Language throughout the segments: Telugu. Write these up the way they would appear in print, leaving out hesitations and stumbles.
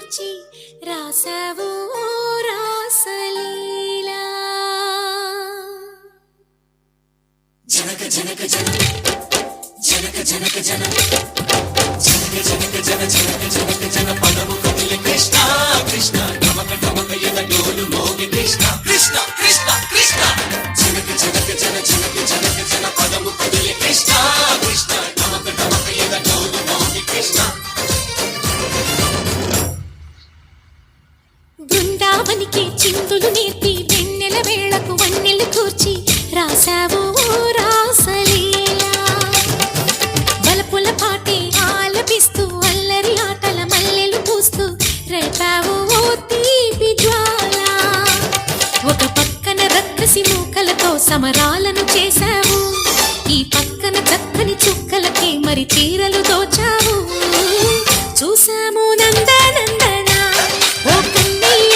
కూర్చి రాసావు రాసలీలా. జనక జనక జన జనక జనక జన జనక జనక జన జనక జనక జన పదము కదిలి కృష్ణ కృష్ణ నమక నమక ఎద డోలు మోగి కృష్ణ కృష్ణ కృష్ణ కృష్ణ జనక జనక జన జనక జనక జన పదము కదిలి కృష్ణ కృష్ణ నమక నమక ఎద డోలు మోగి కృష్ణ. బృందావనికి చిందులు నేర్పి వెన్నెల వేళకు వన్నెలు కూర్చి రాసావు రాసలీలా. బలపుల పాటే ఆలపిస్తూ అల్లరి ఆటల మల్లెలు పూస్తూ రేపావు తీపి జ్వాల. ఒక పక్కన రక్కసి మూకలతో సమరాలను చేశావు, ఈ పక్కన చక్కని చుక్కలకి మరి చీరలు దోచావు. చూసాము నందనందన ఓ కన్నయ్య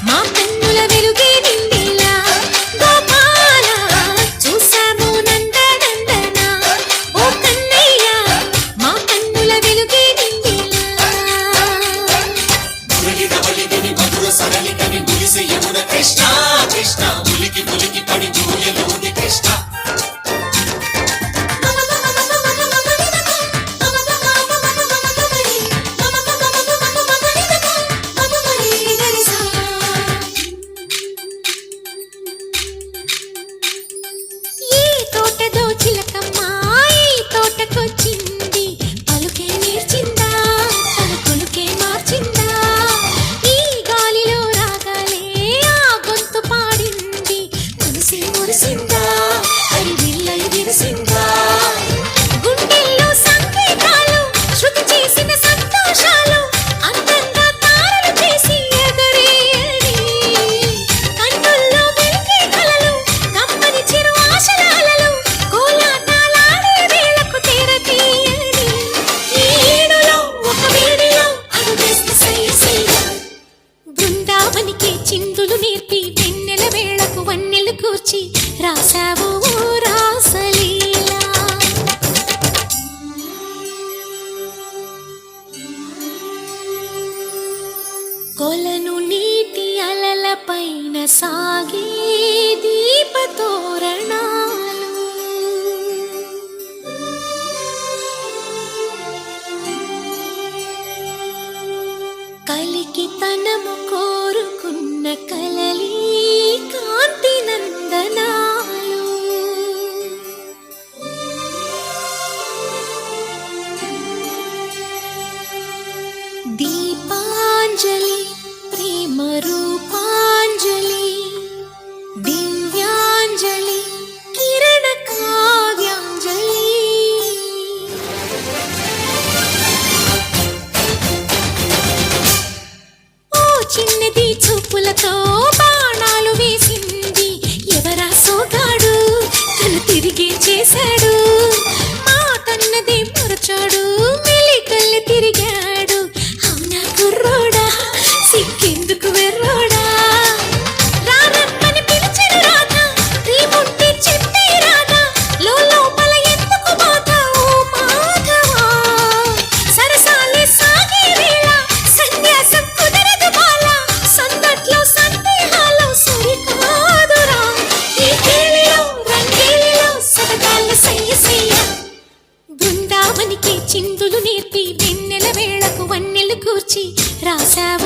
మా కన్నుల వెలుగే నిండిలా. గోపాల చూసాము నందనందన ఓ కన్నయ్య మా కన్నుల వెలుగే నిండిలా. మురళిని మధుర సరళికని మురిసే యమున కృష్ణ కృష్ణ ములికి ములికి పడి జూయలోని కృష్ణ. గుండెల్లో సంకేతాలు శృతి చేసిన సంతోషాలు అందంగా తారలు చేసి ఎగరేయని, కన్నుల్లో వెలిగే కలలు కమ్మని చిరు ఆశలాలలు కోలాటాలాడే వేళకు తెరతీయని. ఈ ఏడులో ఒక వేడిలో అడుగేస్తే సయ్య సయ్య. బృందావనికి చిందులు నేర్పి వెన్నెల వేళకు వన్నెలు కూర్చి రాసావు రాసలీలా. కొలను నీటి అలల పైన సాగే దీపతోరణాలు, కలికి తనము కోరుకున్న కలలి కాంతి నందనాలు. దీపాంజలి ప్రేమ రూపాంజలి దివ్యాంజలి కిరణ కావ్యాంజలి. ఓ చిన్నది చూపులతో బాణాలు వేసింది ఎవరా సోగాడు, తను తిరిగి చేశాడు మాటన్నది మరచాడు మెలికల్లి తిరిగాడు. అవునా కుర్రోడా సిక్కెందుకు వెర్రోడా, రారమ్మని పిలిచిన రాధా రీముంటే చెప్పే రాధా లోపల ఎందుకు బాధ ఓ మాధవా. సరసాలే సాగే వేళ సన్యాసం కుదరదు బాల, సందట్లో సందేహాలు సరికాదురా. ఈ కేళిలో రంగేలిలో సరదాల సయ్య సయ్య. బృందావనికి చిందులు నేర్పి వెన్నెల వేళకు వన్నెలు కూర్చి రాసావు